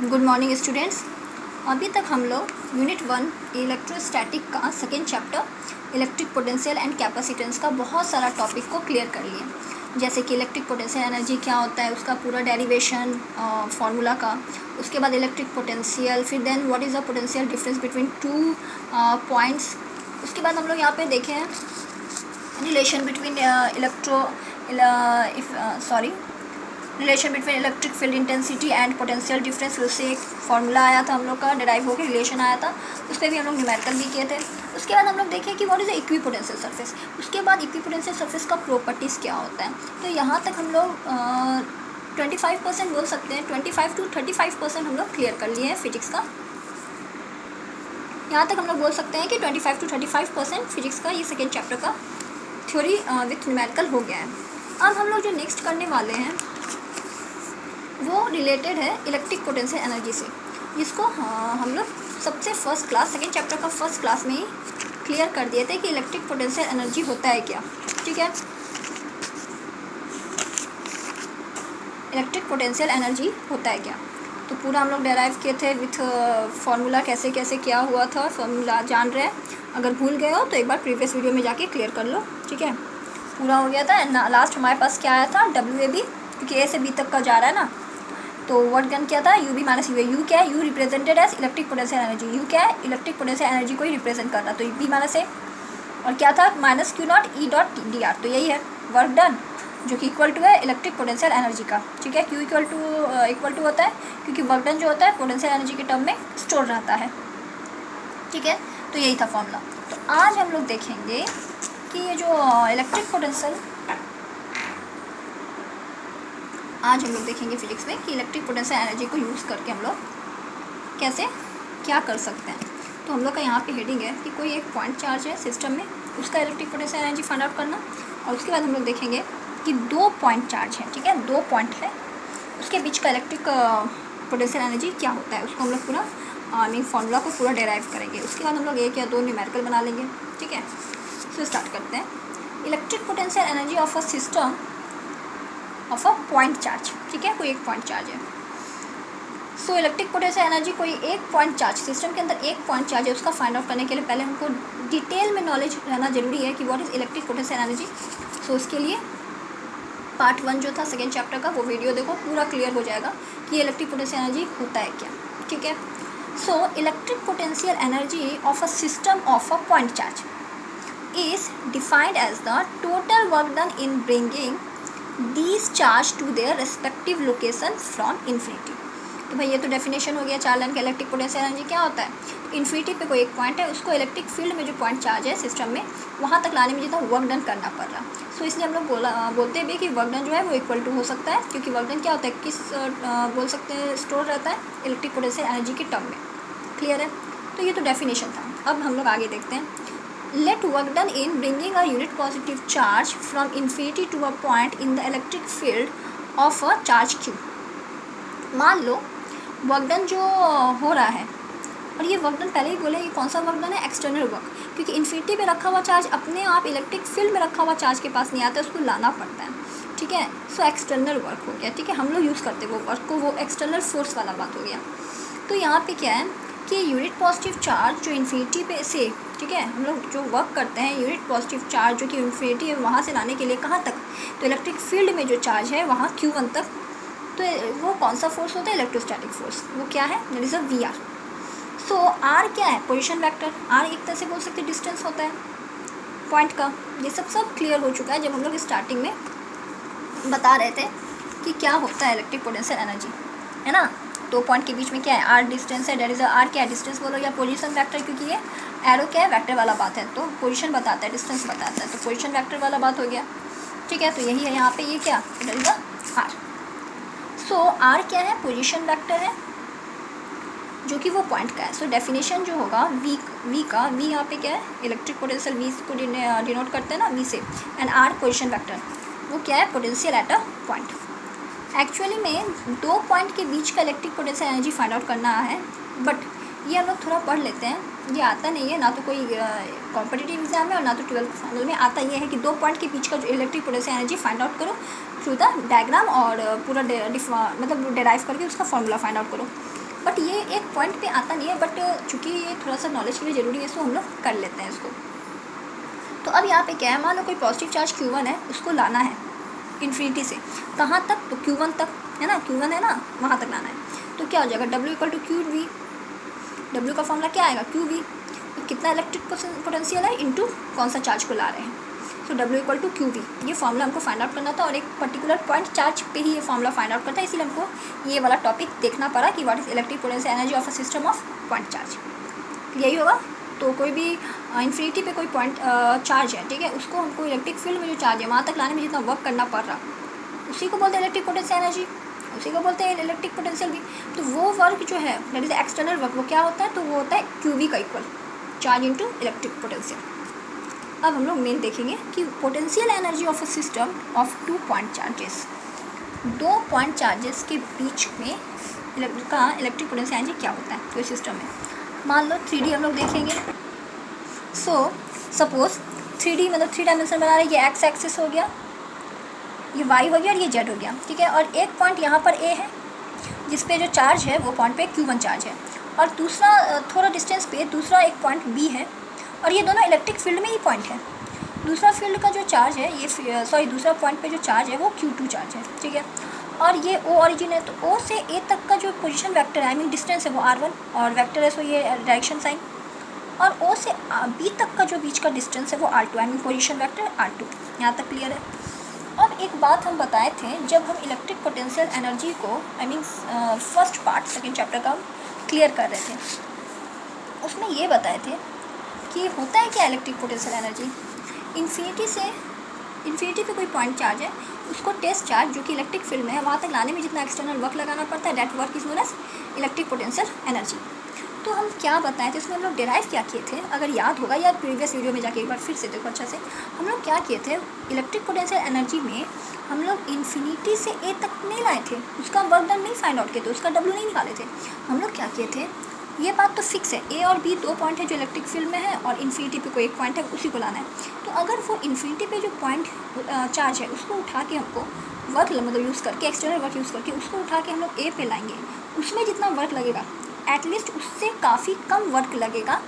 Good morning students. अभी तक हम लोग यूनिट 1 इलेक्ट्रोस्टैटिक का second chapter electric potential and capacitance का बहुत सारा टॉपिक को क्लियर कर लिए। जैसे कि इलेक्ट्रिक पोटेंशियल एनर्जी क्या होता है, उसका पूरा डेरिवेशन फार्मूला का, उसके बाद इलेक्ट्रिक पोटेंशियल, फिर then what is the potential difference between two points. उसके बाद हम लोग यहाँ पे देखे हैं relation between relation between electric field intensity and potential difference. उससे एक फार्मूला आया था हम लोग का, डिराइव होकर रिलेशन आया था, उस पर भी हम लोग न्यूमेरिकल भी किए थे। उसके बाद हम लोग देखें कि व्हाट इज़ इक्विपोटेंशियल सरफेस। उसके बाद इक्विपोटेंशियल सरफेस का प्रॉपर्टीज़ क्या होता है। तो यहाँ तक हम लोग 25% बोल सकते हैं, 25 to 35% हम लोग क्लियर कर लिए हैं फिजिक्स का। यहाँ तक हम लोग बोल सकते हैं कि 25 to 35% फिजिक्स का ये सेकेंड चैप्टर का थ्योरी विथ न्यूमेरिकल हो गया है। अब हम लोग जो नेक्स्ट करने वाले हैं वो रिलेटेड है इलेक्ट्रिक पोटेंशियल एनर्जी से, जिसको हम लोग सबसे फर्स्ट क्लास सेकेंड चैप्टर का फर्स्ट क्लास में ही क्लियर कर दिए थे कि इलेक्ट्रिक पोटेंशियल एनर्जी होता है क्या। ठीक है, इलेक्ट्रिक पोटेंशियल एनर्जी होता है क्या, तो पूरा हम लोग डेराइव किए थे विथ फार्मूला, कैसे कैसे क्या हुआ था फार्मूला जान रहे हैं। अगर भूल गए हो तो एक बार प्रीवियस वीडियो में जाके क्लियर कर लो। ठीक है, पूरा हो गया था। लास्ट हमारे पास क्या आया था, WAB, क्योंकि ए से बी तक का जा रहा है ना, तो वर्ड गन क्या था, UB माइनस यू। यू क्या है, U represented as electric potential energy. U क्या है, इलेक्ट्रिक पोटेंशियल एनर्जी को ही रिप्रेजेंट कर रहा, तो B माइनस ए। और क्या था, minus Q not E dot DR, तो यही है वर्क डन, जो कि इक्वल टू है इलेक्ट्रिक पोटेंशियल एनर्जी का। ठीक है, Q इक्वल टू होता है क्योंकि वर्क डन जो होता है पोटेंशियल एनर्जी के टर्म में स्टोर रहता है। ठीक है, तो यही था फॉर्मूला। तो आज हम लोग देखेंगे कि ये जो इलेक्ट्रिक पोटेंशियल, आज हम लोग देखेंगे फिजिक्स में कि इलेक्ट्रिक पोटेंशियल एनर्जी को यूज़ करके हम लोग कैसे क्या कर सकते हैं। तो हम लोग का यहाँ पे हेडिंग है कि कोई एक पॉइंट चार्ज है सिस्टम में, उसका electric potential energy find out करना। और उसके बाद हम लोग देखेंगे कि दो पॉइंट चार्ज है, ठीक है, दो पॉइंट है, उसके बीच का इलेक्ट्रिक पोटेंशियल एनर्जी क्या होता है, उसको हम लोग पूरा फार्मूला को पूरा डेराइव करेंगे। उसके बाद हम लोग एक या दो न्यूमेरिकल बना लेंगे। ठीक है, तो स्टार्ट करते हैं। Electric potential energy of a system of a point charge. ठीक है, कोई एक पॉइंट चार्ज है। सो इलेक्ट्रिक पोटेंशियल एनर्जी कोई एक पॉइंट चार्ज, सिस्टम के अंदर एक पॉइंट चार्ज है, उसका फाइंड आउट करने के लिए पहले हमको डिटेल में नॉलेज रहना जरूरी है कि what is electric potential energy. So उसके लिए पार्ट 1 जो था सेकेंड चैप्टर का, वो वीडियो देखो, पूरा क्लियर हो जाएगा कि इलेक्ट्रिक पोटेंशियल एनर्जी होता है क्या। ठीक है, so electric potential energy of a system of a point charge is defined as the total work done in bringing these charge to their respective location from infinity. तो भाई ये तो definition हो गया चार लाइन का इलेक्ट्रिक पोटेंशियल एनर्जी क्या होता है। इन्फिनिटी पे कोई एक पॉइंट है, उसको इलेक्ट्रिक फील्ड में जो पॉइंट चार्ज है सिस्टम में, वहाँ तक लाने में जितना वर्क डन करना पड़ रहा। सो इसलिए हम लोग बोलते भी कि वर्क डन जो है वो इक्वल टू हो सकता है, क्योंकि वर्क डन क्या होता है, किस बोल सकते हैं, स्टोर रहता है इलेक्ट्रिक पोटेंशियल एनर्जी के टर्म में। क्लियर है, तो ये तो डेफिनेशन था। अब हम लोग आगे देखते हैं। Let work done in bringing a unit positive charge from infinity to a point in the electric field of a charge Q। मान लो वर्क डन जो हो रहा है, और ये वर्क डन पहले ही बोले ये कौन सा वर्क डन है, एक्सटर्नल वर्क, क्योंकि इन्फिनिटी पे रखा हुआ चार्ज अपने आप इलेक्ट्रिक फील्ड में रखा हुआ चार्ज के पास नहीं आता है, उसको लाना पड़ता है। ठीक है, सो एक्सटर्नल वर्क हो गया। ठीक है, हम लोग यूज़ करते वो वर्क को, वो एक्सटर्नल फोर्स वाला बात हो गया। तो यहाँ पे क्या है कि यूनिट पॉजिटिव चार्ज जो इन्फिनिटी पे से, ठीक है, हम लोग जो वर्क करते हैं यूनिट पॉजिटिव चार्ज जो कि इन्फिनिटी है वहाँ से लाने के लिए कहाँ तक, तो इलेक्ट्रिक फील्ड में जो चार्ज है वहाँ Q1 तक, तो वो कौन सा फोर्स होता है, इलेक्ट्रोस्टैटिक फोर्स। वो क्या है, that is a VR। So R क्या है, पोजीशन वेक्टर। R एक तरह से बोल सकते डिस्टेंस होता है पॉइंट का। ये सब क्लियर हो चुका है जब हम लोग स्टार्टिंग में बता रहे थे कि क्या होता है इलेक्ट्रिक पोटेंशियल एनर्जी, है ना। दो पॉइंट के बीच में क्या है, R डिस्टेंस है, डेट इज़ R क्या है, डिस्टेंस बोलो या पोजीशन वेक्टर, क्योंकि ये एरो क्या है, वेक्टर वाला बात है, तो पोजीशन बताता है, डिस्टेंस बताता है, तो पोजीशन वेक्टर वाला बात हो गया। ठीक है, तो यही है यहाँ पे, ये क्या, that is R। So R क्या है, पोजीशन वेक्टर है जो कि वो पॉइंट का है। सो डेफिनेशन जो होगा V का, V यहाँ पे क्या है, इलेक्ट्रिक पोटेंशियल V को डिनोट करते हैं ना V से, एंड R पोजीशन वेक्टर, वो क्या है, potential at a point. Actually में दो पॉइंट के बीच का electric potential energy find out करना है, बट ये हम लोग थोड़ा पढ़ लेते हैं, ये आता नहीं है, ना तो कोई कॉम्पिटिटिव एग्जाम में और ना तो 12th फाइनल में। आता ये है कि दो पॉइंट के बीच का जो electric potential energy find out करो थ्रू द डायग्राम, और पूरा मतलब डेराइव करके उसका फॉर्मूला फाइंड आउट करो। बट ये एक पॉइंट पे आता नहीं है, बट चूँकि ये थोड़ा सा नॉलेज के लिए ज़रूरी है, सो हम लोग कर लेते हैं इसको। तो अब यहाँ पे क्या है, मान लो कोई पॉजिटिव चार्ज Q1 है, उसको लाना है इन्फिनिटी से कहाँ तक, तो Q1 तक, है ना, Q1 है ना, वहाँ तक लाना है। तो क्या हो जाएगा, W equal to QV, W का फॉर्मूला क्या आएगा, QV, तो कितना इलेक्ट्रिक पोटेंशियल है इंटू कौन सा चार्ज को ला रहे हैं, तो W इक्वल टू QV, ये फॉर्मूला हमको फाइंड आउट करना था, और एक पर्टिकुलर पॉइंट चार्ज पे ही ये फॉर्मूला फाइंड आउट करता है, इसीलिए हमको ये वाला टॉपिक देखना पड़ा कि what is electric potential energy of a system of point charge. यही होगा। तो कोई भी इन्फिनिटी पे कोई पॉइंट चार्ज है, ठीक है, उसको हमको इलेक्ट्रिक फील्ड में जो चार्ज है वहाँ तक लाने में जितना वर्क करना पड़ रहा, उसी को बोलते हैं इलेक्ट्रिक पोटेंशियल एनर्जी, उसी को बोलते हैं इलेक्ट्रिक पोटेंशियल भी। तो वो वर्क जो है दैट इज एक्सटर्नल वर्क, वो क्या होता है, तो वो होता है QV का equal charge into electric potential. अब हम लोग मेन देखेंगे कि potential energy of a system of 2 point charges, 2 point charges के बीच में इलेक्ट्रिक पोटेंशियल एनर्जी क्या होता है कोई सिस्टम में। मान लो 3D हम लोग देखेंगे। सो सपोज 3D मतलब 3 डायमेंशन बना रहे, ये एक्स एक्सिस हो गया, ये वाई हो गया और ये जेड हो गया, ठीक है। और एक पॉइंट यहाँ पर ए है जिस पे जो चार्ज है वो पॉइंट पे Q1 चार्ज है, और दूसरा थोड़ा डिस्टेंस पे दूसरा एक पॉइंट बी है, और ये दोनों इलेक्ट्रिक फील्ड में ही पॉइंट है। दूसरा फील्ड का जो चार्ज है ये दूसरा पॉइंट पे जो चार्ज है वो Q2 चार्ज है, ठीक है। और ये O ऑरिजिन है, तो O से A तक का जो पोजीशन वेक्टर है, आई मीन डिस्टेंस है, वो R1, और वेक्टर है सो ये डायरेक्शन साइन, और O से B तक का जो बीच का डिस्टेंस है वो R2, I mean position vector R2। यहाँ तक क्लियर है। अब एक बात हम बताए थे जब हम इलेक्ट्रिक पोटेंशियल एनर्जी को I mean first part second chapter का हम क्लियर कर रहे थे, उसमें ये बताए थे कि होता है क्या इलेक्ट्रिक पोटेंशियल एनर्जी, इन्फिनिटी पे कोई पॉइंट चार्ज है, उसको टेस्ट चार्ज जो कि इलेक्ट्रिक फील्ड में है वहाँ तक लाने में जितना एक्सटर्नल वर्क लगाना पड़ता है, that work is known as electric potential energy. तो हम क्या बताएं थे, इसमें हम लोग डिराइव क्या किए थे, अगर याद होगा या प्रीवियस वीडियो में जाके एक बार फिर से देखो अच्छा से, हम लोग क्या किए थे, इलेक्ट्रिक पोटेंशियल एनर्जी में हम लोग इन्फिनिटी से ए तक नहीं लाए थे, उसका वर्क डन नहीं फाइंड आउट किए थे, उसका W नहीं निकाले थे। हम लोग क्या किए थे, ये बात तो फिक्स है, ए और बी 2 पॉइंट है जो इलेक्ट्रिक फील्ड में है, और इन्फिनिटी पे कोई एक पॉइंट है उसी को लाना है। तो अगर वो इन्फिनिटी पे जो पॉइंट चार्ज है उसको उठा के हमको वर्क मतलब यूज़ करके एक्सटर्नल वर्क यूज़ करके उसको उठा के हम लोग ए पे लाएंगे, उसमें जितना वर्क लगेगा एटलीस्ट उससे काफ़ी कम वर्क लगेगा,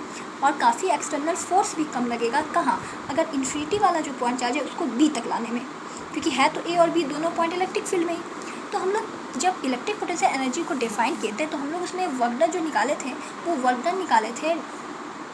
और काफ़ी एक्सटर्नल फोर्स भी कम लगेगा। कहाँ, अगर इन्फिनिटी वाला जो पॉइंट चार्ज है उसको बी तक लाने में, क्योंकि है तो ए और बी दोनों पॉइंट इलेक्ट्रिक फील्ड में ही। तो हम लोग जब इलेक्ट्रिक पोटेंशियल एनर्जी को डिफाइन किए थे तो हम लोग उसमें वर्क डन जो निकाले थे वो वर्क डन निकाले थे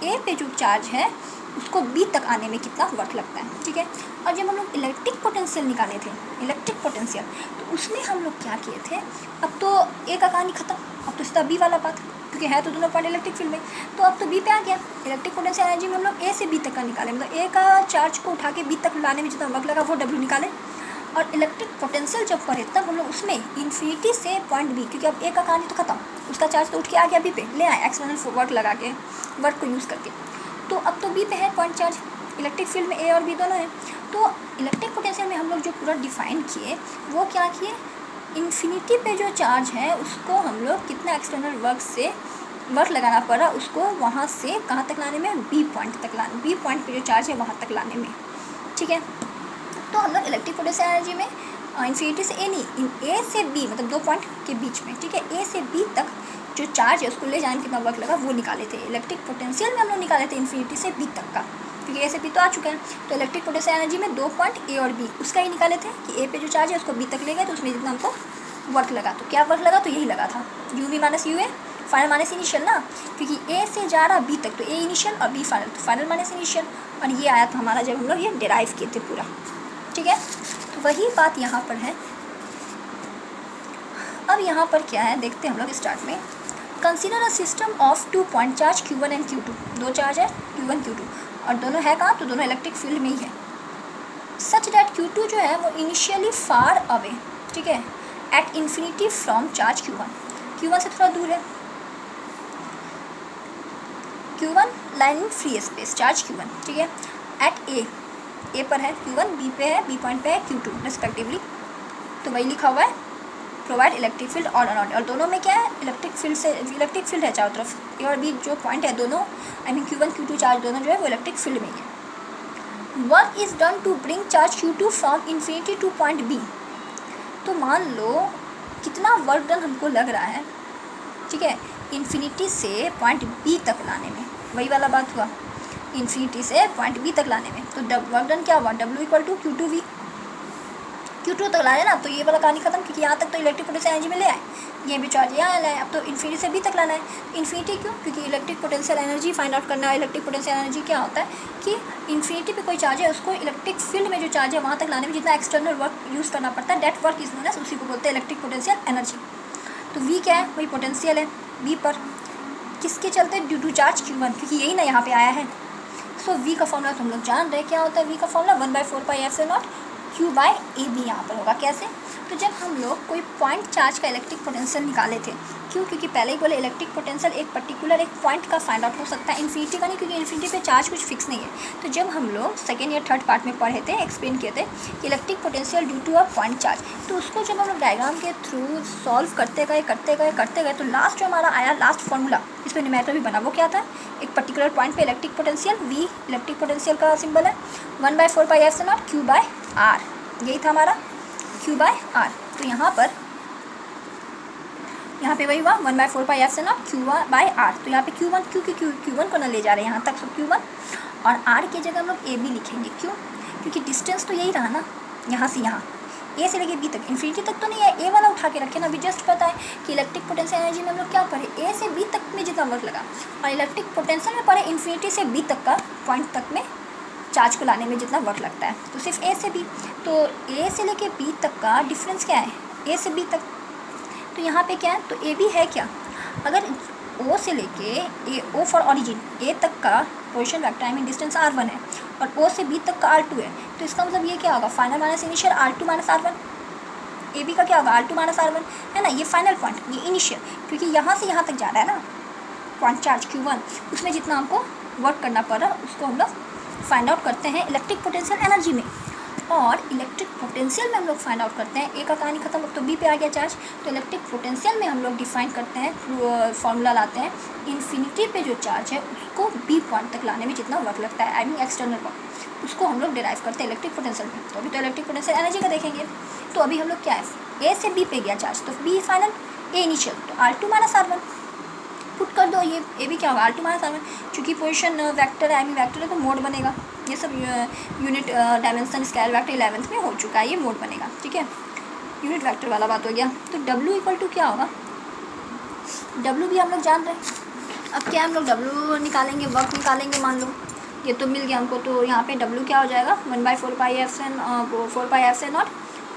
ए पे जो चार्ज है उसको बी तक आने में कितना वर्क लगता है, ठीक है। और जब हम लोग इलेक्ट्रिक पोटेंशियल निकाले थे, इलेक्ट्रिक पोटेंशियल, तो उसमें हम लोग क्या किए थे, अब तो ए का कहानी खत्म, अब तो सीधा बी वाला बात, क्योंकि है तो दोनों पॉइंट इलेक्ट्रिक फील्ड में, तो अब तो बी पे आ गया। इलेक्ट्रिक पोटेंशियल एनर्जी में हम लोग ए से बी तक का निकाले, मतलब ए का चार्ज को उठा के बी तक लाने में जितना वर्क लगा वो W निकाले। और इलेक्ट्रिक पोटेंशियल जब पढ़े तब हम लोग उसमें इन्फिनिटी से पॉइंट बी, क्योंकि अब ए का कहानी तो खत्म, उसका चार्ज तो उठ के आ गया बी पे, ले आए एक्सटर्नल वर्क लगा के, वर्क को यूज़ करके, तो अब तो बी पे है पॉइंट चार्ज, इलेक्ट्रिक फील्ड में ए और बी दोनों है। तो इलेक्ट्रिक पोटेंशियल में हम लोग जो पूरा डिफाइन किए वो क्या किए, इन्फिनिटी पे जो चार्ज है उसको हम लोग कितना एक्सटर्नल वर्क से वर्क लगाना पड़ा, उसको वहाँ से कहाँ तक लाने में, बी पॉइंट तक लाने, बी पॉइंट पे जो चार्ज है वहाँ तक लाने में, ठीक है। तो हम लोग इलेक्ट्रिक पोटेंशियल एनर्जी में इन्फिनिटी से ए नहीं, ए से बी मतलब 2 पॉइंट के बीच में, ठीक है, ए से बी तक जो चार्ज है उसको ले जाने में कितना वर्क लगा वो निकाले थे। इलेक्ट्रिक पोटेंशियल में हम लोग निकाले थे इन्फिनिटी से बी तक का, क्योंकि ए से बी तो आ चुका है। तो इलेक्ट्रिक पोटेंशियल एनर्जी में 2 पॉइंट ए और बी उसका ही निकाले थे कि ए पे जो चार्ज है उसको बी तक ले गए, तो उसमें जितना हमको वर्क लगा, तो क्या वर्क लगा, तो यही लगा था U V minus U A, final minus initial ना, क्योंकि ए से जा रहा बी तक, तो ए इनिशियल और बी फाइनल, तो फाइनल माइनस इनिशियल, और ये आया था हमारा जब हम लोग ये डिराइव किए थे पूरा, ठीक है। तो वही बात यहाँ पर है। अब यहाँ पर क्या है देखते हैं हम लोग स्टार्ट में, consider a system of 2 point charge Q1 and Q2, 2 charge है Q1 Q2, और दोनों है कहाँ, तो दोनों इलेक्ट्रिक फील्ड में ही है, सच डैट Q2 जो है वो इनिशियली फार अवे, ठीक है, at infinity from charge Q1 से थोड़ा दूर है, Q1 line in free space charge Q1, ठीक है, एट ए पर है Q1, बी पे है, बी पॉइंट पे है Q2 रिस्पेक्टिवली, तो वही लिखा हुआ है provide electric field on and on, और दोनों में क्या है, इलेक्ट्रिक फील्ड है चारों तरफ, ए और बी जो पॉइंट है दोनों, I mean Q1 Q2 charge दोनों जो है वो इलेक्ट्रिक फील्ड में ही है। Work is done to bring charge Q2 from infinity to point B, तो मान लो कितना वर्क डन हमको लग रहा है, ठीक है, इन्फिनिटी से पॉइंट बी तक लाने में, वही वाला बात हुआ, इन्फिनिटी से पॉइंट बी तक लाने में। तो वर्क डन क्या हुआ, W equal to Q2V, Q2 तक लाया ना, तो ये वाला कहानी खत्म, क्योंकि यहाँ तक तो इलेक्ट्रिक पोटेंशियल एनर्जी में ले आए, ये भी चार्ज यहाँ लाए, अब तो इन्फिनिटी से बी तक लाना है। इन्फिनिटी क्यों, क्योंकि electric potential energy find out करना है। इलेक्ट्रिक पोटेंशियल एनर्जी क्या होता है कि इन्फिनिटी पे कोई चार्ज है, उसको इलेक्ट्रिक फील्ड में जो चार्ज है वहाँ तक लाने में जितना एक्सटर्नल वर्क यूज़ करना पड़ता है, that work is known as, उसी को बोलते हैं इलेक्ट्रिक पोटेंशियल एनर्जी। तो V क्या है, वही पोटेंशियल है B पर, किसके चलते, ड्यू टू चार्ज Q1, क्योंकि यही ना यहाँ पे आया है। सो V का फॉर्मूला तुम लोग जान रहे क्या होता है, V का फॉर्मूला 1/4πε0 Q/AB यहाँ पर होगा। कैसे, तो जब हम लोग कोई पॉइंट चार्ज का इलेक्ट्रिक पोटेंशियल निकाले थे, क्यों, क्योंकि पहले ही बोले इलेक्ट्रिक पोटेंशियल एक पर्टिकुलर एक पॉइंट का फाइंड आउट हो सकता है, इन्फिनिटी का नहीं, क्योंकि इन्फिनिटी पे चार्ज कुछ फिक्स नहीं है। तो जब हम लोग सेकेंड या थर्ड पार्ट में पढ़े थे, एक्सप्लेन किए थे electric potential due to a point charge, तो उसको जब हम लोग डायग्राम के थ्रू सॉल्व करते गए तो लास्ट जो हमारा आया लास्ट फॉर्मूला, इस पर न्यूमेरिकल भी बना, वो क्या था, एक पर्टिकुलर पॉइंट पे electric potential V electric potential का सिंबल है 1/4πε0 Q/R, यही था हमारा Q/R। तो यहाँ पे वही हुआ 1/4πε0 Q/R। तो यहाँ पे Q1 क्योंकि Q1 को ना ले जा रहे हैं यहाँ तक, सो Q1 और R की जगह हम लोग AB लिखेंगे। क्यों, क्योंकि डिस्टेंस तो यही रहा ना, यहाँ से यहाँ A से लेके B तक, इन्फिनिटी तक तो नहीं है, A वाला उठा के रखे ना। अभी जस्ट पता है कि इलेक्ट्रिक पोटेंशियल एनर्जी में हम लोग क्या पढ़े, A से B तक में जितना वर्क लगा, और इलेक्ट्रिक पोटेंशियल में पढ़े इन्फिनिटी से B तक का पॉइंट तक में चार्ज को लाने में जितना वर्क लगता है। तो सिर्फ A से B, तो A से लेके B तक का डिफरेंस क्या है, A से B तक, तो यहाँ पे क्या है, तो AB है क्या, अगर O से लेके O फॉर ऑरिजिन A तक का position vector I mean distance R1 है, और O से B तक का R2 है, तो इसका मतलब ये क्या होगा, final minus initial R2 minus R1, AB का क्या होगा R2 माइनस R1 है ना, ये फाइनल पॉइंट, ये इनिशियल, क्योंकि यहाँ से यहाँ तक जा रहा है ना पॉइंट चार्ज Q1, उसमें जितना हमको वर्क करना पड़ रहा है उसको हम लोग फाइंड आउट करते हैं इलेक्ट्रिक पोटेंशियल एनर्जी में। और इलेक्ट्रिक पोटेंशियल में हम लोग फाइंड आउट करते हैं, ए का कहानी खत्म, अब तो बी पे आ गया चार्ज। तो इलेक्ट्रिक पोटेंशियल में हम लोग डिफाइन करते हैं, फॉर्मूला लाते हैं, इन्फिनिटी पे जो चार्ज है उसको बी पॉइंट तक लाने में जितना वर्क लगता है, आई मीन एक्सटर्नल वर्क, उसको हम लोग डिराइव करते हैं इलेक्ट्रिक पोटेंशियल में। तो अभी तो इलेक्ट्रिक पोटेंशियल एनर्जी का देखेंगे। तो अभी हम लोग क्या है, ए से बी पे गया चार्ज, तो बी फाइनल, ए इनिशियल, तो R2 माइनस R1 पुट कर दो, ये भी क्या होगा R2 माइनस R1, चूँकि position vector I mean vector है तो मोड बनेगा, ये सब unit dimension scale vector 11th में हो चुका है, ये मोड बनेगा, ठीक है, यूनिट वेक्टर वाला बात हो गया। तो W इक्वल टू क्या होगा, W भी हम लोग जान रहे हैं। अब क्या हम लोग W निकालेंगे, वर्क निकालेंगे, मान लो ये तो मिल गया हमको, तो यहाँ पे W क्या हो जाएगा 1/4πε0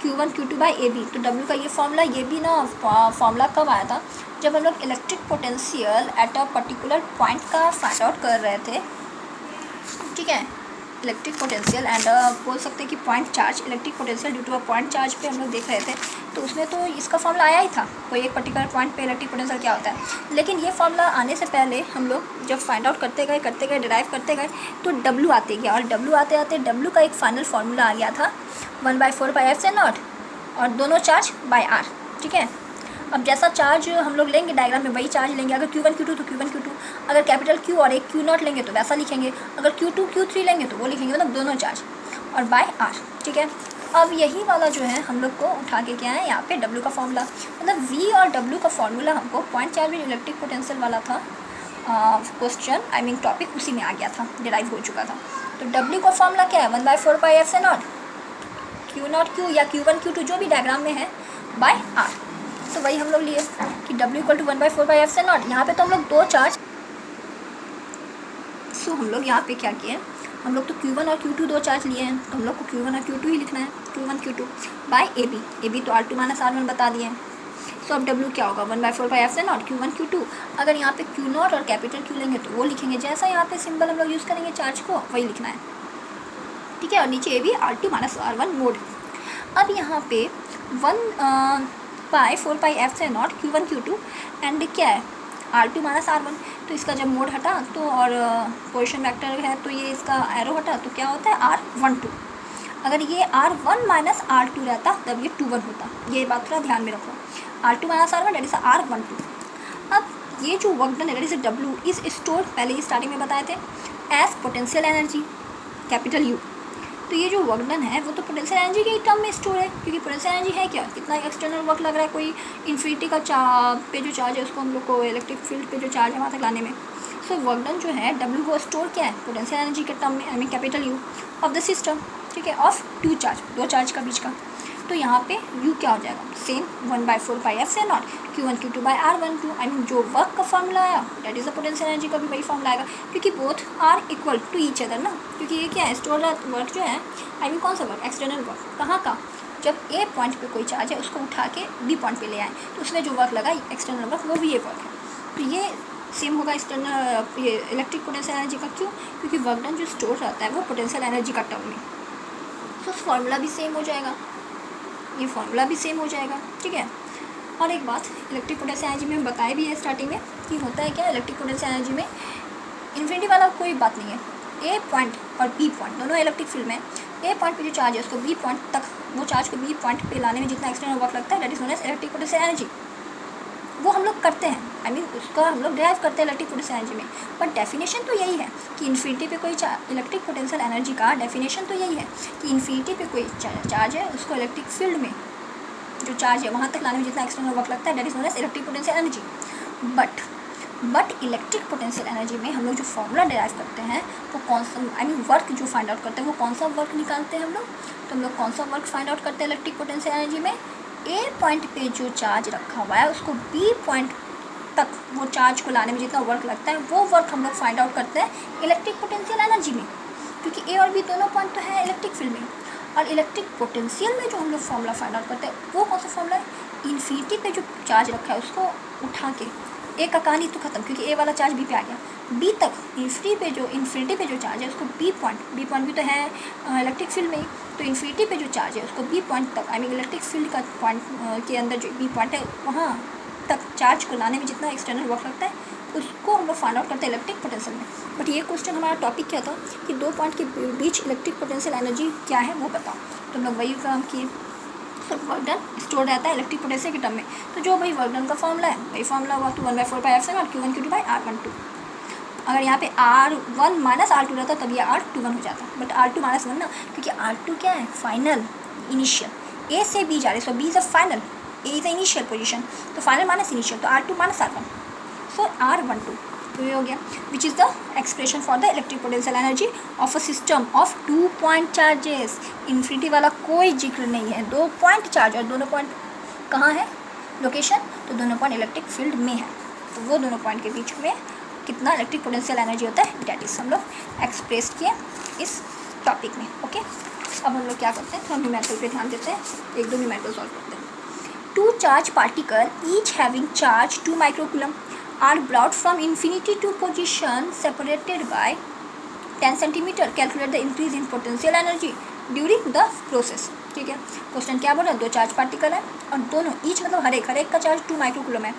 Q1 Q2/AB। तो W का ये फॉर्मूला, ये भी ना फॉर्मूला कब आया था, जब हम लोग electric potential at a particular point का फाइंड आउट कर रहे थे, ठीक है, इलेक्ट्रिक पोटेंशियल एंड बोल सकते हैं कि point charge, electric potential due to a point charge पे हम लोग देख रहे थे, तो उसमें तो इसका फॉर्मूला आया ही था, कोई एक पर्टिकुलर पॉइंट पे इलेक्ट्रिक पोटेंशियल क्या होता है। लेकिन ये फॉर्मूला आने से पहले हम लोग जब फाइंड आउट करते गए डिराइव करते गए, तो W आते गया, और W आते W का एक फाइनल फार्मूला आ गया था 1/4πε0 और दोनों चार्ज बाय R, ठीक है। अब जैसा चार्ज हम लोग लेंगे डायग्राम में वही चार्ज लेंगे, अगर Q1 Q2 तो Q1 Q2, अगर कैपिटल Q और एक Q0 लेंगे तो वैसा लिखेंगे, अगर Q2 Q3 लेंगे तो वो लिखेंगे, मतलब दोनों चार्ज और बाय R, ठीक है। अब यही वाला जो है हम लोग को उठा के क्या है यहाँ पे W का फॉर्मूला, मतलब V और W का फॉर्मूला हमको पॉइंट चार्ज में इलेक्ट्रिक पोटेंशियल वाला था क्वेश्चन, आई मीन टॉपिक उसी में आ गया था, डिराइव हो चुका था। तो W का फॉर्मूला क्या है 1/4πε0 Q0 Q या Q1 Q2 जो भी डायग्राम में है बाय R। तो वही हम लोग लिए कि W इक्वल टू 1/4πε0, यहाँ पे तो हम लोग दो चार्ज, सो हम लोग यहाँ पे क्या किए, हम लोग तो Q1 और Q2 दो चार्ज लिए हैं, तो हम लोग को Q1 और Q2 ही लिखना है, Q1 Q2 बाय AB तो R2 माइनस R1 बता दिए हैं। सो अब W क्या होगा 1/4πε0 Q1 Q2, अगर यहाँ पे Q0 और कैपिटल Q लेंगे तो वो लिखेंगे, जैसा यहाँ पे सिंबल हम लोग यूज़ करेंगे चार्ज को वही लिखना है, ठीक है, और नीचे AB R2 minus R1 mode. अब यहाँ पे 1/4πε0 Q1 Q2 एंड क्या है R2 माइनस R1, तो इसका जब मोड हटा तो और पोजीशन वेक्टर है तो ये इसका एरो हटा तो क्या होता है R12। अगर ये R1 माइनस R2 रहता तब ये 2/1 होता, ये बात थोड़ा ध्यान में रखो, R2 minus R1 date is R12। अब ये जो वर्क डन है that is W is stored, पहले ही स्टार्टिंग में बताए थे, as potential energy capital U, तो ये जो वर्क डन है वो तो पोटेंशियल एनर्जी के टर्म में स्टोर है, क्योंकि पोटेंशियल एनर्जी है क्या, कितना एक्सटर्नल वर्क लग रहा है, कोई इन्फिनिटी का पे जो चार्ज है उसको हम लोग को इलेक्ट्रिक फील्ड पे जो चार्ज है वहाँ तक लाने में। सो वर्क डन जो है W वो स्टोर क्या है पोटेंशियल एनर्जी के टर्म में, I mean capital U of the system, ठीक है, ऑफ टू चार्ज, दो चार्ज का बीच का। तो यहाँ पे U क्या हो जाएगा, same 1/4πε0 Q1 Q2 by R12, I mean जो वर्क का फॉर्मूला आया that is the potential energy का भी वही फॉर्मूला आएगा, क्योंकि both are equal to each other ना, क्योंकि ये क्या है स्टोर वर्क जो है, आई मीन कौन सा वर्क, एक्सटर्नल वर्क, कहाँ का, जब ए पॉइंट पे कोई चार्ज है उसको उठा के बी पॉइंट पे ले आए तो उसमें जो वर्क लगा एक्सटर्नल वर्क वो भी ये वर्क है। तो ये सेम होगा एक्सटर्नल ये इलेक्ट्रिक पोटेंशियल एनर्जी का, क्यों, क्योंकि वर्क डन जो स्टोर रहता है वो पोटेंशियल एनर्जी का टर्म में, तो फॉर्मूला भी सेम हो जाएगा, ये फॉर्मूला भी सेम हो जाएगा, ठीक है। और एक बात इलेक्ट्रिक पोटेंशियल एनर्जी में हम बताए भी है स्टार्टिंग में कि होता है क्या, इलेक्ट्रिक पोटेंशियल एनर्जी में इन्फिनिटी वाला कोई बात नहीं है, ए पॉइंट और बी पॉइंट दोनों इलेक्ट्रिक फील्ड में, ए पॉइंट पे जो चार्ज है उसको बी पॉइंट तक, वो चार्ज को बी पॉइंट पे लाने में जितना एक्सटर्नल वर्क लगता है that is known as electric potential energy, वो हम लोग करते हैं, आई मीन उसका हम लोग डिराइव करते हैं इलेक्ट्रिक पोटेंशियल एनर्जी में। बट डेफिनेशन तो यही है कि इन्फिनिटी पे कोई इलेक्ट्रिक पोटेंशियल एनर्जी का डेफिनेशन तो यही है कि इन्फिनिटी पे कोई चार्ज है उसको इलेक्ट्रिक फील्ड में जो चार्ज है वहाँ तक लाने में जितना एक्सटर्नल वर्क लगता है that is known as electric potential energy. But electric potential energy में हम लोग जो फॉर्मूला डिराइव करते हैं वो कौन सा, आई मीन वर्क जो फाइंड आउट करते हैं वो कौन सा वर्क निकालते हैं हम लोग, तो हम लोग कौन सा वर्क फाइंड आउट करते हैं इलेक्ट्रिक पोटेंशियल एनर्जी में, ए पॉइंट पे जो चार्ज रखा हुआ है उसको बी पॉइंट तक वो चार्ज को लाने में जितना वर्क लगता है वो वर्क हम लोग फाइंड आउट करते हैं इलेक्ट्रिक पोटेंशियल एनर्जी में, क्योंकि ए और बी दोनों पॉइंट तो है इलेक्ट्रिक फील्ड में। और इलेक्ट्रिक पोटेंशियल में जो हम लोग फॉर्मूला फाइंड आउट करते हैं वो कौन सा फॉर्मूला है, इन्फिनिटी पे जो चार्ज रखा है उसको उठा के, ए का कहानी तो खत्म क्योंकि ए वाला चार्ज बी पे आ गया, बी तक इन्फिनिटी पे जो चार्ज है उसको बी पॉइंट भी तो है इलेक्ट्रिक फील्ड में ही, तो इन्फिनिटी पे जो चार्ज है उसको बी पॉइंट तक, आई मीन इलेक्ट्रिक फील्ड का पॉइंट के अंदर जो बी पॉइंट है वहाँ तक चार्ज को लाने में जितना एक्सटर्नल वर्क लगता है उसको हम लोग फाइंड आउट करते हैं इलेक्ट्रिक पोटेंशियल में। बट ये क्वेश्चन हमारा टॉपिक क्या था कि दो पॉइंट के बीच इलेक्ट्रिक पोटेंशियल एनर्जी क्या है वो बताओ, तो हम लोग वही काम किए, वर्क डन स्टोर रहता है इलेक्ट्रिक पोटेंशियल के टर्म में, तो जो भाई वर्क डन का फॉर्मूला है वही फॉर्मूला हुआ तो 1/4πε0 Q1 Q2 by R12। अगर यहाँ पे R1 माइनस R2 रहता तब ये R21 हो जाता, बट R2 माइनस 1 ना, क्योंकि R2 क्या है फाइनल इनिशियल, ए से बी जा रहे, so B is a final, A is a initial position, तो फाइनल माइनस इनिशियल तो R2 माइनस R1, सो R12, तो ये हो गया which is the expression for the electric potential energy of a system of 2 point charges. Infinity वाला कोई जिक्र नहीं है, 2 पॉइंट चार्ज और दोनों पॉइंट कहाँ है लोकेशन, तो दोनों पॉइंट इलेक्ट्रिक फील्ड में है, तो वो दोनों पॉइंट के बीच में कितना इलेक्ट्रिक पोटेंशियल एनर्जी होता है डैट इज हम लोग एक्सप्रेस किए इस टॉपिक में। ओके, अब हम लोग क्या करते हैं, थोड़ा न्यूमेरिकल पे ध्यान देते हैं, एक दो न्यूमेरिकल सॉल्व करते हैं। 2 charge particle each having charge 2 microcoulomb are brought from infinity to position separated by 10 centimeter. Calculate the increase in potential energy during the process. ठीक है, क्वेश्चन क्या बोल रहा है, 2 चार्ज पार्टिकल है और दोनों ईच मतलब हर एक का चार्ज 2 माइक्रोकूलम है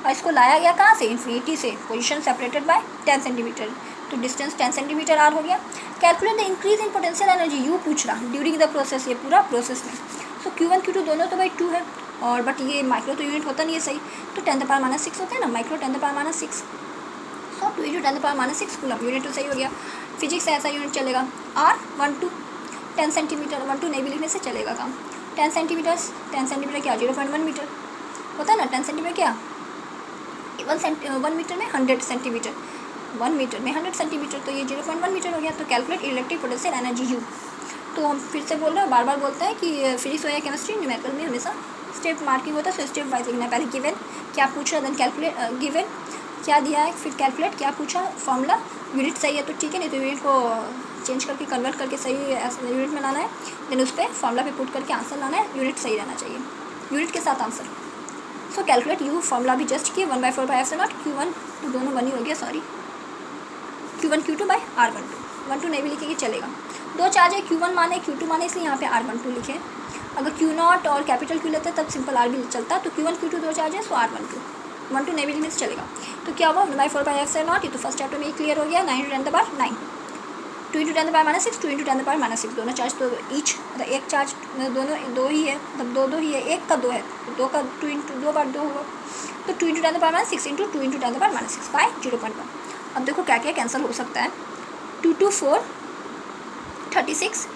और इसको लाया गया कहाँ से, इन्फिनिटी से, पोजीशन सेपरेटेड बाय 10 सेंटीमीटर, तो डिस्टेंस 10 सेंटीमीटर आर हो गया। Calculate the increase in potential energy, you पूछ रहा ड्यूरिंग द प्रोसेस, ये पूरा प्रोसेस में, सो Q1 Q2 दोनों तो भाई 2 है और बट ये माइक्रो तो यूनिट होता नहीं है सही, तो 10⁻⁻6 होता है ना, माइक्रो 10⁻⁻6, सो 2 × 10⁻�6 कूलम, यूनिट तो सही हो गया। फिजिक्स से ऐसा यूनिट चलेगा, R12 10 सेंटीमीटर, 12 नहीं भी लिखने से चलेगा काम, 10 सेंटीमीटर क्या 0.1 मीटर होता है ना, 10 सेंटीमीटर क्या 1 मीटर में 100 सेंटीमीटर, 1 मीटर में 100 सेंटीमीटर, तो ये 0.1 मीटर हो गया। तो calculate electric potential energy you, तो हम फिर से बोल रहे हैं, बार बार बोलते हैं कि फिजिक्स हो या केमिस्ट्री न्यूमेरिकल में हमेशा स्टेप मार्किंग होता है, सो स्टेप वाइज लिखना है, पहले गिवन क्या पूछा, देन कैलकुलेट, गिवन क्या दिया है, फिर कैलकुलेट क्या पूछा, फॉर्मूला, यूनिट सही है तो ठीक है, नहीं तो यूनिट को चेंज करके कन्वर्ट करके सही यूनिट में लाना है, देन उस पर फॉर्मूला पे पुट करके आंसर लाना है, यूनिट सही रहना चाहिए, यूनिट के साथ answer. So calculate you formula भी जस्ट किए 1/4πε0 Q1 तो दोनों बनी हो गया, sorry Q1 Q2 by R12, 12 नहीं भी लिखेंगे चलेगा, 2 चार्ज है Q1 माने Q2 माने, इसलिए यहाँ पे R12 लिखे, अगर Q0 और कैपिटल Q लेते तब सिंपल R भी चलता, तो Q1 Q2 2 चार्ज है, सो R12 नहीं भी लिखने से चलेगा। तो क्या हुआ 1/4πε0, ये तो फर्स्ट चैप्टर में ही क्लियर हो गया, 9 × 10⁻⁹, 2 × 10⁻⁶, 2 × 10⁻⁶, दोनों चार्ज तो ईच, मतलब एक चार्ज दोनों 2 ही है, मतलब 2 ही है, एक का 2 है, 2 का 2 × 2 बार 2 होगा, तो 2 × 10⁻⁶ × 2 × 10⁻⁶ बाय 0.1। अब देखो क्या क्या कैंसिल हो सकता है, 2 2 4 36,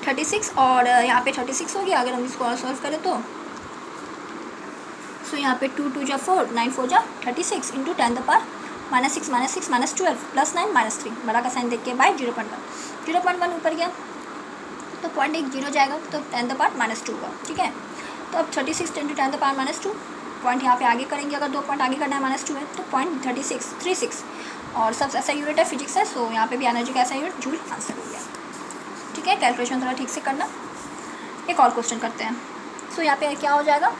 36 और यहाँ पे 36 हो गया। अगर हम इसको और सॉल्व करें तो सो यहाँ पे 2 2 जा 4, 9 4 जा 36 इंटू 10 द पावर -6 -6 -12 +9 -3 बड़ा का साइन देख के बाय 0.1 ऊपर गया तो 0.10 जाएगा तो 10 द पावर -2 होगा। ठीक है, तो अब 36 इंटू 10 द पावर -2 पॉइंट यहाँ पे आगे करेंगे। अगर 2 पॉइंट आगे करना है -2 है तो 0.3636 और सब ऐसा यूनिट है फिजिक्स है। सो यहाँ पे भी एनर्जी का ऐसा यूनिट जूल आंसर हो गया। ठीक है, कैलकुलेशन थोड़ा ठीक से करना। एक और क्वेश्चन करते हैं। सो यहाँ पे क्या हो जाएगा,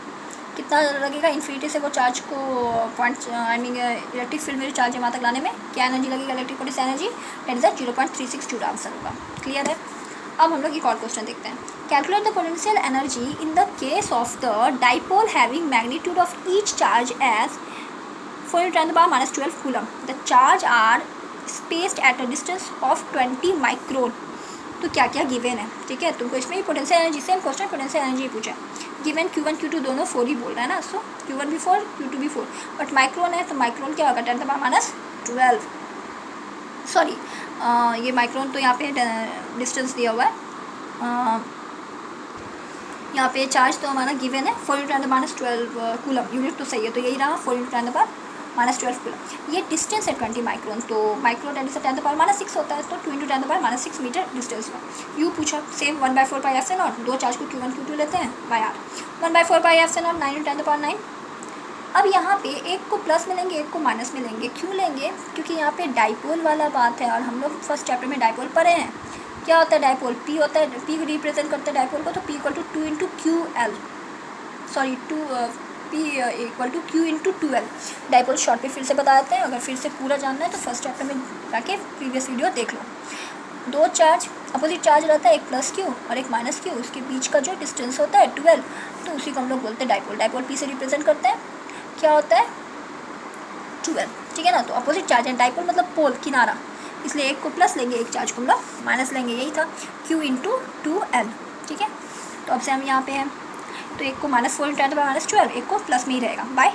कितना लगेगा इन्फिनिटी से वो चार्ज को पॉइंट इलेक्ट्रिक फील्ड में चार्ज वहाँ तक लाने में, क्या एनर्जी लगेगा, electric potential energy, that is 0.36 joule answer होगा। क्लियर है। अब हम लोग एक और क्वेश्चन देखते हैं। Calculate the potential energy in the case of the dipole having magnitude of each charge as 4 × 10⁻12 coulomb. The charge are spaced at a distance of 20 micron. तो क्या क्या गिवन है। ठीक है, तुमको इसमें ही potential energy same question potential energy पूछा है। गिवन Q1 Q2 दोनों 4 ही बोल रहा है ना, सो Q1 भी 4 Q2 भी 4, बट माइक्रोन है तो माइक्रोन क्या होगा 10⁻12। सॉरी ये माइक्रोन तो यहाँ पे डिस्टेंस दिया हुआ है। यहाँ पे चार्ज तो हमारा गिवन है 4 × 10⁻12 कूलम। यूनिट तो सही है, तो यही रहा 4 × 10⁻12 कूलम। ये डिस्टेंस है 20 माइक्रोन, तो माइक्रोन 10⁻6 होता है, तो 2 × 10⁻6 मीटर डिस्टेंस में। यू पूछा सेम 1/4πε0, दो चार्ज को Q1 Q2 लेते हैं बाय आर 1/4πε0 9 × 10⁻9। अब यहाँ पे एक को प्लस में लेंगे, एक को माइनस में लेंगे। क्यों लेंगे, क्योंकि यहाँ पे डाइपोल वाला बात है और हम लोग फर्स्ट चैप्टर में डाइपोल पढ़े हैं। क्या होता है डाइपोल, पी होता है, पी रिप्रेजेंट करता है डाइपोल को, तो P = 2 × QL, sorry P = Q × 2L। Dipole short पे फिर से बता देते हैं, अगर फिर से पूरा जानना है तो फर्स्ट चैप्टर में जाके प्रीवियस वीडियो देख लो। दो चार्ज अपोजिट चार्ज रहता है, एक प्लस Q और एक माइनस Q, उसके बीच का जो डिस्टेंस होता है 12, तो उसी को हम लोग बोलते हैं डाइपोल। डाइपोल P से रिप्रेजेंट करते हैं, क्या होता है 12। ठीक है ना, तो अपोजिट चार्ज है, डाइपोल मतलब पोल, किनारा, इसलिए एक को प्लस लेंगे, एक चार्ज को हम लोग माइनस लेंगे, यही था Q × 2L। ठीक है, तो अब से हम यहाँ पे हैं, तो एक को -4 × 10⁻12, एक को प्लस में ही रहेगा बाय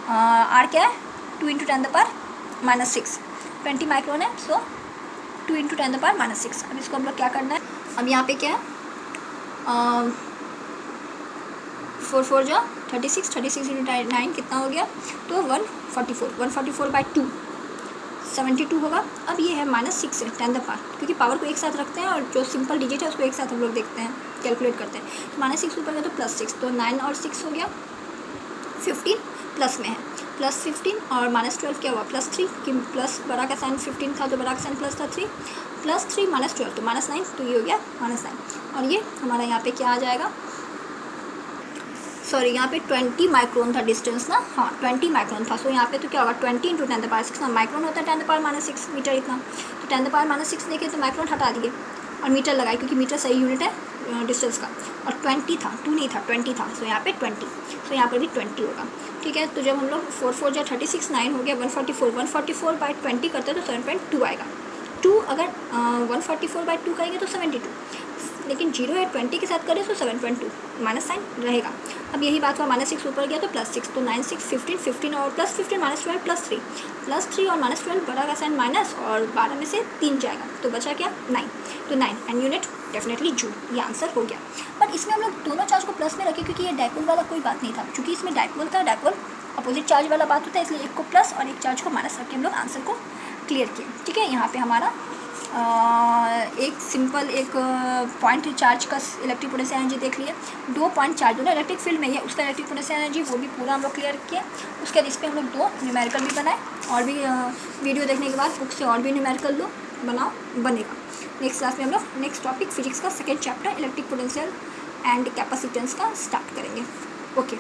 आर क्या है 2 × 10⁻6 20 माइक्रोन है, सो 2 × 10⁻6। अब इसको हम लोग क्या करना है, अब यहाँ पे क्या है 4 4 जा 36, 36 × 9 कितना हो गया, तो 144/2 72 होगा। अब ये है -6 से 10 द पावर, क्योंकि पावर को एक साथ रखते हैं और जो सिंपल डिजिट है उसको एक साथ हम लोग देखते हैं, कैलकुलेट करते हैं। -6 ऊपर गया तो +6, तो 9 और 6 हो गया 15, प्लस में है +15 और -12 क्या हुआ +3, कि प्लस बड़ा का साइन 15 था तो बड़ा का साइन प्लस था 3, +3 -12 तो -9, तो ये हो गया -9। और ये हमारा यहाँ पे क्या आ जाएगा, सॉरी यहाँ पे 20 माइक्रोन था डिस्टेंस ना, हाँ 20 माइक्रोन था। सो यहाँ पे तो क्या होगा 20 × 10⁻6 ना, माइक्रोन होता है 10⁻6 मीटर इतना, तो 10⁻6 देखे तो माइक्रोन हटा दिए और मीटर लगाए, क्योंकि मीटर सही यूनिट है डिस्टेंस का। और 20 था, 2 नहीं था 20 था, सो यहाँ पे 20, सो यहाँ पर भी 20 होगा। ठीक है, तो जब हम लोग 4 4 जा 36 9 हो गया 144/20 करते हैं तो 7.2 आएगा। 2 अगर 144/2 करेंगे तो 72, लेकिन 0 है 20 के साथ करें तो 7.2 माइनस साइन रहेगा। अब यही बात हुआ -6 ऊपर गया तो +6, तो 9 6 15 15 और +15 -12 +3 और -12 बड़ा का साइन माइनस और 12 में से 3 जाएगा, तो बचा क्या 9, तो 9 एंड यूनिट डेफिनेटली जूल, ये आंसर हो गया। बट इसमें हम लोग दोनों चार्ज को प्लस में रखे, क्योंकि ये डाइपोल वाला कोई बात नहीं था, क्योंकि इसमें डाइपोल था, डाइपोल अपोजिट चार्ज वाला बात होता है, इसलिए एक को प्लस और एक चार्ज को माइनस रख के हम लोग आंसर को क्लियर किए। ठीक है, यहाँ पे हमारा एक सिंपल एक पॉइंट चार्ज का इलेक्ट्रिक पोटेंशियल एनर्जी देख लिए, 2 पॉइंट चार्ज दोनों इलेक्ट्रिक फील्ड में है, उसका इलेक्ट्रिक पोटेंशियल एनर्जी वो भी पूरा हम लोग क्लियर किए। उसके बाद इस पर हम लोग 2 न्यूमेरिकल भी बनाए, और भी वीडियो देखने के बाद बुक से और भी न्यूमेरिकल दो बनाओ बनेगा। नेक्स्ट क्लास में हम लोग नेक्स्ट टॉपिक फिजिक्स का 2nd chapter electric potential and capacitance का स्टार्ट करेंगे। ओके।